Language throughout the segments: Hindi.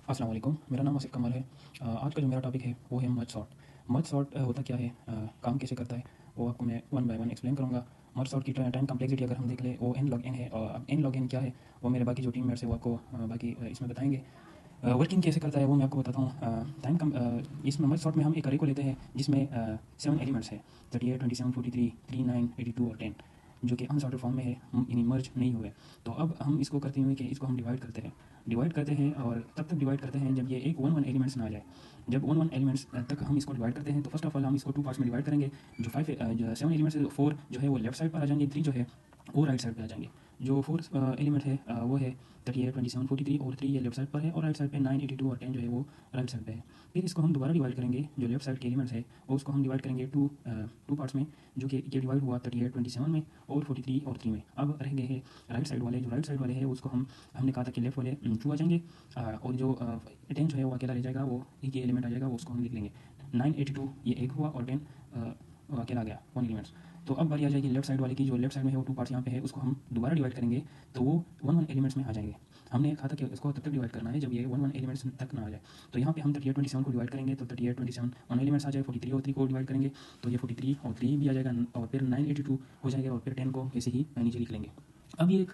अस्सलाम वालेकुम। मेरा नाम आसिफ कमाल है। आज का जो मेरा टॉपिक है वो है मर्ज सॉर्ट। मर्ज सॉर्ट होता क्या है, काम कैसे करता है, वो आपको मैं वन बाय वन एक्सप्लेन करूँगा। मर्ज सॉर्ट की टाइम कम्प्लेक्सिटी अगर हम देख लें, वो एन लॉग एन है। और अब एन लॉग एन क्या है वो मेरे बाकी जो टीममेट्स है वो आपको बाकी इसमें बताएंगे। वर्किंग कैसे करता है वो मैं आपको बताता हूँ। इसमें मर्ज सॉर्ट में हम एक अरे को लेते हैं जिसमें 7 एलिमेंट्स है, 38, 27, 43, 39, 82 और 10, जो कि अनसॉर्टेड फॉर्म में है, यानी मर्ज नहीं हुए। तो अब हम इसको करते हुए कि इसको हम डिवाइड करते हैं और तब तक डिवाइड करते हैं जब ये एक वन वन एलिमेंट्स ना आ जाए। जब वन वन एलिमेंट्स तक हम इसको डिवाइड करते हैं तो फर्स्ट ऑफ ऑल हम इसको टू पार्ट्स में डिवाइड करेंगे। जो 7 एलिमेंट्स है, 4 जो है वो लेफ्ट साइड पर आ जाएंगे, 3 जो है वो राइट साइड पर आ जाएंगे। जो 4 एलिमेंट है वो है 38, 27, 43 और 3 ये लेफ्ट साइड पर है, और राइट साइड पे 9, 82 और 10 जो है वो राइट साइड पे है। फिर इसको हम दोबारा डिवाइड करेंगे, जो लेफ्ट साइड के एलिमेंट्स है वो उसको हम डिवाइड करेंगे टू पार्ट्स में, जो कि ये डिवाइड हुआ 38, 27 में और 43 और 3 में। अब रह गए हैं राइट साइड वाले। जो राइट साइड वाले हैं उसको हमने कहा था कि लेफ्ट वाले टू आ जाएंगे, और जो 10 जो है वो अकेला रह जाएगा, वो एक ही एलिमेंट आ जाएगा, वो उसको हम लिख लेंगे 982, ये एक हुआ, और 10 अकेला आ गया 1 एलिमेंट्स। तो अब बारी आ जाएगी लेफ्ट साइड वाले की। जो लेफ्ट साइड में है वो टू पार्ट्स यहाँ पे है, उसको हम दोबारा डिवाइड करेंगे तो वो 1 1 एलिमेंट्स में आ जाएंगे। हमने कहा था कि इसको तब तक डिवाइड करना है जब ये 1 1 एलिमेंट्स तक ना आ जाए। तो यहाँ पे हम 38, 27 को डिवाइड करेंगे तो 38, 27 1 एलिमेंट्स आ जाए। 43 और 3 को डिवाइड करेंगे तो ये 43 और 3 भी आ जाएगा, और फिर 982 हो जाएगा, और फिर 10 को ऐसे ही नीचे लिख लेंगे। अब ये एक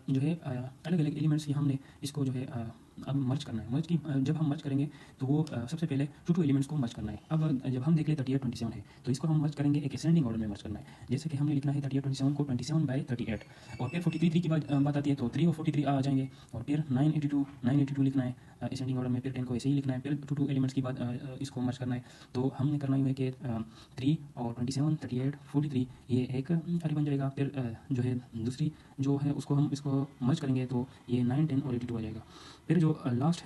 जो है अलग अलग एलिमेंट्स यहाँ हमने इसको जो है अब मर्ज करना है। जब हम मर्ज करेंगे तो वो सबसे पहले टू एलिमेंट्स को मर्ज करना है। अब जब हम देख ले 38, 27 है तो इसको हम मर्ज करेंगे एक असेंडिंग ऑर्डर में मर्ज करना है। जैसे कि हमने लिखना है 38, 27 को 27/38, और फिर 43 3 की बात आती है तो 3 और 43 आ जाएंगे, और फिर 982 लिखना है असेंडिंग ऑर्डर में, फिर 10 को ऐसे ही लिखना है, फिर टू एलिमेंट्स की बात इसको मर्ज करना है। तो हमने करना है कि 3 और 27, 38, 43 ये एक अरे बन जाएगा। फिर जो है दूसरी जो है उसको हम इसको मर्ज करेंगे तो ये 9, 10 और 82 आ जाएगा। फिर जो लास्ट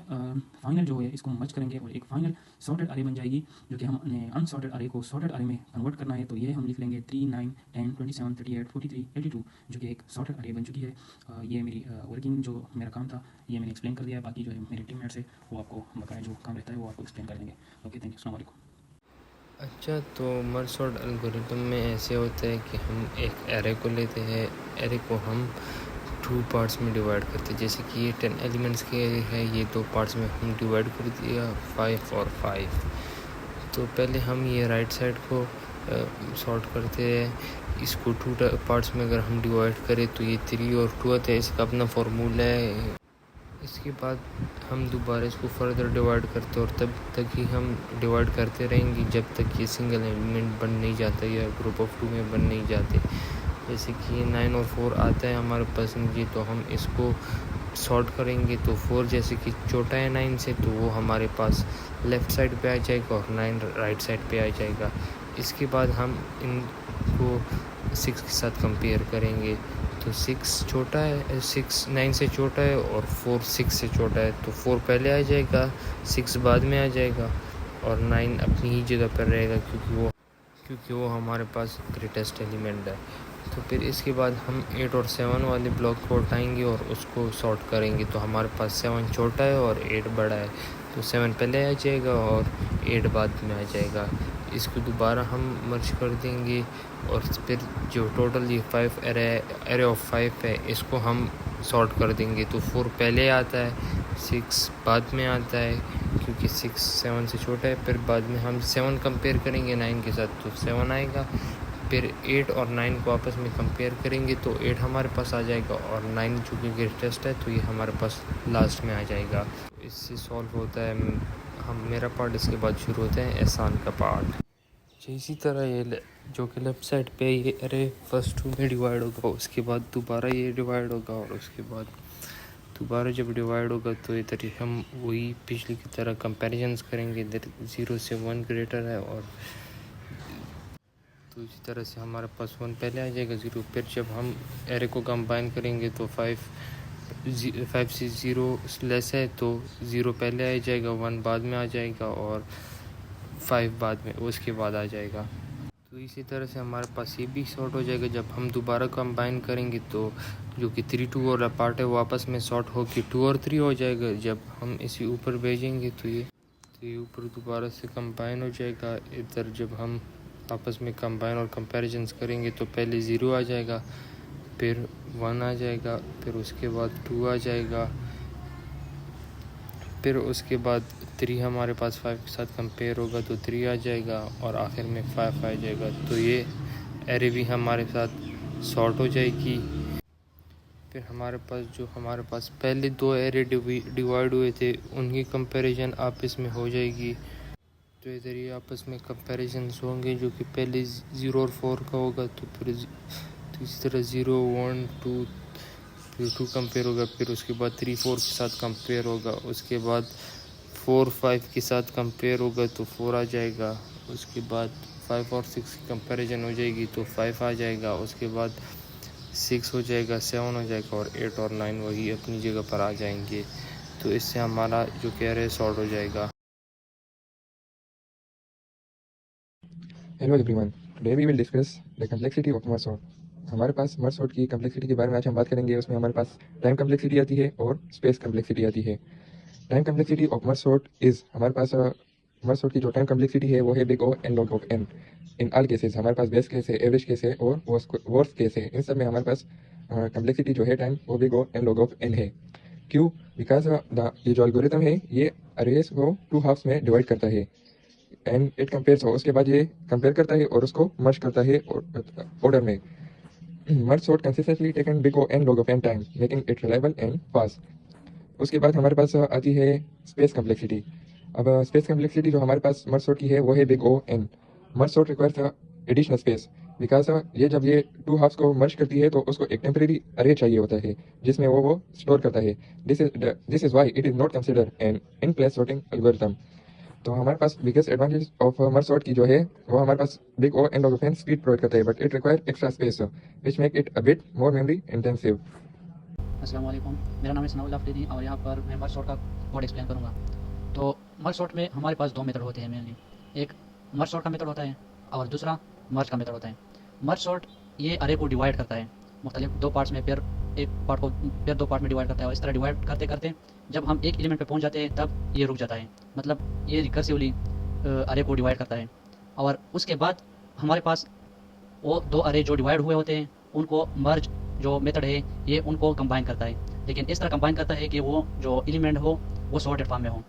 फाइनल जो है इसको मर्ज करेंगे और एक फाइनल सॉर्टेड अरे बन जाएगी, जो कि हमने अनसॉर्टेड अरे को सॉर्टेड अरे में कन्वर्ट करना है। तो ये हम लिख लेंगे 3, 9, 10, 27, 38, 43, 82, जो कि एक सॉर्टेड अरे बन चुकी है। ये मेरी वर्किंग जो मेरा काम था ये मैंने एक्सप्लेन कर दिया है। बाकी जो है मेरे टीममेट्स है वो आपको बकाया जो काम रहता है वो आपको एक्सप्लेन कर देंगे। ओके, थैंक यू, अस्सलाम वालेकुम। अच्छा, तो मर्ज सॉर्ट एल्गोरिथम में ऐसे होता है कि हम एक एरे को लेते हैं, एरे को हम टू पार्ट्स में डिवाइड करते हैं। जैसे कि ये 10 एलिमेंट्स के एरे है, ये दो पार्ट्स में हम डिवाइड कर दिया 5 और 5। तो पहले हम ये राइट साइड को सॉर्ट करते हैं। इसको टू पार्ट्स में अगर हम डिवाइड करें तो ये 3 और 2 आता है, इसका अपना फार्मूला है। इसके बाद हम दोबारा इसको फर्दर डिवाइड करते हैं, और तब तक ही हम डिवाइड करते रहेंगे जब तक ये सिंगल एलिमेंट बन नहीं जाता या ग्रुप ऑफ 2 में बन नहीं जाते। जैसे कि ये 9 और 4 आता है हमारे पास जी, तो हम इसको सॉर्ट करेंगे तो 4 जैसे कि छोटा है 9 से, तो वो हमारे पास लेफ़्ट साइड पे आ जाएगा और 9 राइट साइड पे आ जाएगा। इसके बाद हम इनको 6 के साथ कंपेयर करेंगे तो 6 छोटा है, 6 9 से छोटा है, और 4 6 से छोटा है, तो 4 पहले आ जाएगा, 6 बाद में आ जाएगा, और 9 अपनी ही जगह पर रहेगा क्योंकि वो हमारे पास ग्रेटेस्ट एलिमेंट है। तो फिर इसके बाद हम 8 और 7 वाले ब्लॉक को उठाएंगे और उसको सॉर्ट करेंगे। तो हमारे पास 7 छोटा है और 8 बड़ा है, तो 7 पहले आ जाएगा और 8 बाद में आ जाएगा। इसको दोबारा हम मर्ज कर देंगे, और फिर जो टोटल ये 5 एरे ऑफ 5 है, इसको हम सॉर्ट कर देंगे। तो 4 पहले आता है, 6 बाद में आता है क्योंकि 6 7 से छोटा है। फिर बाद में हम 7 कंपेयर करेंगे 9 के साथ तो 7 आएगा। फिर 8 और 9 को आपस में कंपेयर करेंगे तो 8 हमारे पास आ जाएगा, और 9 चूँकि ग्रेटेस्ट है तो ये हमारे पास लास्ट में आ जाएगा। तो इससे सॉल्व होता है मेरा पार्ट। इसके बाद शुरू होता है एहसान का पार्ट। इसी तरह ये जो कि लेफ़्ट साइड पे ये अरे फर्स्ट 2 में डिवाइड होगा, उसके बाद दोबारा ये डिवाइड होगा, और उसके बाद दोबारा जब डिवाइड होगा तो इधर हम वही पिछली की तरह कंपैरिजन्स करेंगे। इधर 0 से 1 ग्रेटर है, और तो इसी तरह से हमारे पास 1 पहले आ जाएगा, 0। फिर जब हम एरे को कंबाइन करेंगे तो 5 से 0 लेस है तो 0 पहले आ जाएगा, 1 बाद में आ जाएगा, और 5 बाद में उसके बाद आ जाएगा। तो इसी तरह से हमारे पास ये भी सॉर्ट हो जाएगा। जब हम दोबारा कंबाइन करेंगे तो जो कि 3 2 और पार्ट है वो आपस में सॉर्ट हो के 2 और 3 हो जाएगा। जब हम इसी ऊपर भेजेंगे तो ये ऊपर दोबारा से कंबाइन हो जाएगा। इधर जब हम आपस में कंबाइन और कंपैरिजन्स करेंगे तो पहले 0 आ जाएगा, फिर 1 आ जाएगा, फिर उसके बाद 2 आ जाएगा, फिर उसके बाद 3 हमारे पास 5 के साथ कंपेयर होगा तो 3 आ जाएगा और आखिर में 5 आ जाएगा। तो ये एरे भी हमारे साथ सॉर्ट हो जाएगी। फिर हमारे पास पहले 2 एरे डिवाइड हुए थे उनकी कंपैरिजन आपस में हो जाएगी। तो इधर ये आपस में कंपैरिजन होंगे जो कि पहले 0 और 4 का होगा, तो फिर तो इसी तरह 0 1 2 फिर 2 कंपेयर होगा, फिर उसके बाद 3 4 के साथ कंपेयर होगा, उसके बाद 4 5 के साथ कंपेयर होगा तो 4 आ जाएगा, उसके बाद 5 और 6 की कंपैरिजन हो जाएगी तो 5 आ जाएगा, उसके बाद 6 हो जाएगा, 7 हो जाएगा और 8 और 9 वही अपनी जगह पर आ जाएंगे। तो इससे हमारा जो कह रहे सॉर्ट हो जाएगा। Hello everyone, today we will discuss the complexity of merge sort. हमारे पास मर्ज सॉर्ट की कम्प्लेक्सिटी के बारे में आज हम बात करेंगे। उसमें हमारे पास टाइम कम्प्लेक्सिटी आती है और स्पेस कम्प्लेक्सिटी आती है। Time complexity of merge sort is हमारे पास मर्ज सॉर्ट की जो टाइम कम्प्लेक्सिटी है वो है big O n log of n। In all cases हमारे पास बेस्ट केस है, एवरेज केस है और वर्स्ट केस है। इन सब में हमारे पास कम्प्लेक्सिटी जो है टाइम वो big O n log of n है। क्यों? बिकॉज ये जो एल्गोरिथम है ये अरेज को 2 हाफ्स में डिवाइड करता है एंड इट कंपेयर्स। उसके बाद ये कंपेयर करता है और उसको मर्ज करता है ऑर्डर में। Merge sort consistently taken big O n log of n time making it reliable and fast. उसके बाद हमारे पास आती है स्पेस कम्प्लेक्सिटी। अब स्पेस कम्प्लेक्सिटी जो हमारे पास मर्ज सॉर्ट की है वो है big O n। Merge sort requires additional space because ये जब ये 2 हाफ्स को मर्ज करती है तो उसको एक टेम्परेरी अरे चाहिए होता है जिसमें वो स्टोर करता है। This is why it is not consider an in place sorting algorithm. तो हमारे पास biggest advantage of merge sort की जो है वो हमारे पास big O n log of n speed provide करता है, but it require extra space which make it a bit more memory intensive. अस्सलाम वालेकुम, मेरा नाम है सनाउल्लाह अफरीदी और यहाँ पर मैं मर्ज सॉर्ट का कोड एक्सप्लेन करूँगा। तो मर्ज सॉर्ट में हमारे पास 2 मेथड होते हैं मेनली। एक मर्ज सॉर्ट का मेथड होता है और दूसरा मर्ज का मेथड होता है। मर्ज सॉर्ट ये अरे को डिवाइड करता है मुख्तलिफ 2 पार्ट्स में, फिर एक पार्ट को फिर 2 पार्ट में डिवाइड करता है और इस तरह डिवाइड करते करते जब हम एक एलिमेंट पे पहुँच जाते हैं तब ये रुक जाता है। मतलब ये रिकर्सिवली अरे को डिवाइड करता है और उसके बाद हमारे पास वो 2 अरे जो डिवाइड हुए होते हैं उनको मर्ज जो मेथड है ये उनको कंबाइन करता है, लेकिन इस तरह कंबाइन करता है कि वो जो एलिमेंट हो वो सॉर्टेड फॉर्म में हो।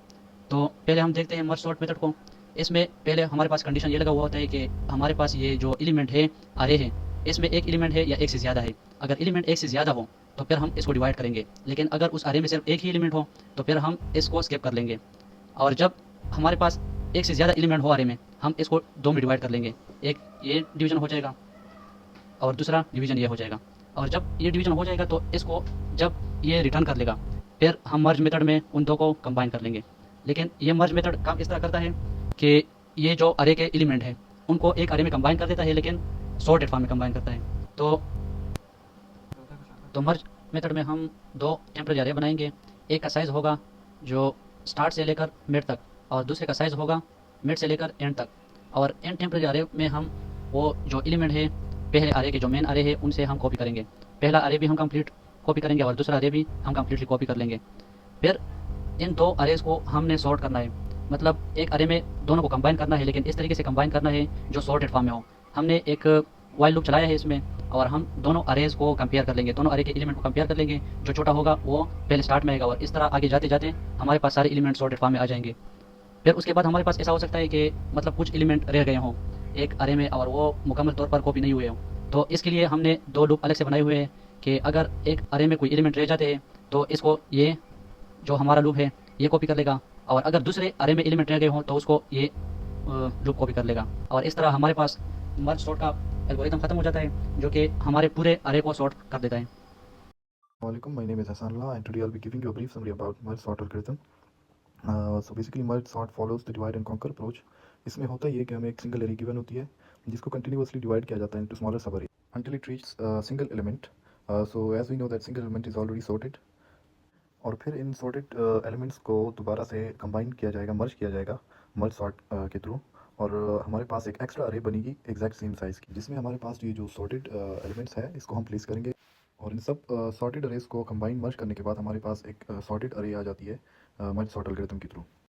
तो पहले हम देखते हैं मर्ज सॉर्ट मेथड को। इसमें पहले हमारे पास कंडीशन ये लगा हुआ होता है कि हमारे पास ये जो एलिमेंट है अरे है, इसमें एक एलिमेंट है या एक से ज़्यादा है। अगर एलिमेंट एक से ज़्यादा हो तो फिर हम इसको डिवाइड करेंगे, लेकिन अगर उस अरे में सिर्फ एक ही एलिमेंट हो तो फिर हम इसको स्किप कर लेंगे। और जब हमारे पास एक से ज़्यादा एलिमेंट हो अरे में हम इसको 2 में डिवाइड कर लेंगे। एक ये डिवीज़न हो जाएगा और दूसरा डिवीज़न ये हो जाएगा। और जब ये डिवीज़न हो जाएगा तो इसको जब ये रिटर्न कर लेगा फिर हम मर्ज मेथड में उन 2 को कंबाइन कर लेंगे। लेकिन ये मर्ज मेथड काम इस तरह करता है कि ये जो अरे के एलिमेंट है उनको एक अरे में कंबाइन कर देता है, लेकिन सॉर्टेड फॉर्म में कंबाइन करता है। तो मर्ज मेथड में हम 2 टेम्परेरी अरे बनाएंगे। एक का साइज़ होगा जो स्टार्ट से लेकर मिड तक और दूसरे का साइज़ होगा मिड से लेकर एंड तक। और एंड टेम्परेरी अरे में हम वो जो एलिमेंट है पहले अरे के जो मेन अरे है उनसे हम कॉपी करेंगे। पहला अरे भी हम कंप्लीट कॉपी करेंगे और दूसरा अरे भी हम कंप्लीटली कॉपी कर लेंगे। फिर इन 2 अरेज को हमने सॉर्ट करना है, मतलब एक अरे में दोनों को कंबाइन करना है, लेकिन इस तरीके से कंबाइन करना है जो सॉर्टेड फॉर्म में हो। हमने एक वाइल लूप चलाया है इसमें और हम दोनों अरेज को कंपेयर कर लेंगे, दोनों अरे के एलिमेंट को कंपेयर कर लेंगे। जो छोटा होगा वो पहले स्टार्ट में आएगा और इस तरह आगे जाते जाते हमारे पास सारे एलिमेंट सॉर्टेड फॉर्म में आ जाएंगे। फिर उसके बाद हमारे पास ऐसा हो सकता है कि मतलब कुछ एलिमेंट रह गए हों एक अरे में और वो मुकम्मल तौर पर कॉपी नहीं हुए हों। तो इसके लिए हमने 2 लूप अलग से बनाए हुए हैं कि अगर एक अरे में कोई एलिमेंट रह जाते हैं तो इसको ये जो हमारा लूप है ये कॉपी कर लेगा, और अगर दूसरे अरे में एलिमेंट रह गए हों तो उसको ये लूप कॉपी कर लेगा। और इस तरह हमारे पास मर्ज सॉर्ट का एल्गोरिथम खत्म हो जाता है जो कि हमारे पूरे अरे को सॉर्ट कर देता है। Assalamualaikum, my name is Hasanullah and today I'll be giving you a brief summary about merge sort algorithm. So basically merge sort follows the divide and conquer approach. इसमें होता ही है कि हमें एक सिंगल एरे गिवन होती है जिसको कंटिन्यूअसली डिवाइड किया जाता है इनटू स्मॉलर सब array until it reaches a single element. So as we know that single element is already sorted. और फिर इन sorted elements को दोबारा से कंबाइन किया जाएगा, मर्ज किया जाएगा मर्ज सॉर्ट के थ्रू, और हमारे पास एक एक्स्ट्रा अरे बनेगी एग्जैक्ट सेम साइज़ की, जिसमें हमारे पास ये जो सॉर्टेड एलिमेंट्स है इसको हम प्लेस करेंगे। और इन सब सॉर्टेड अरेज को कंबाइन मर्ज करने के बाद हमारे पास एक सॉर्टेड अरे आ जाती है मर्ज सॉर्ट एल्गोरिथम के थ्रू।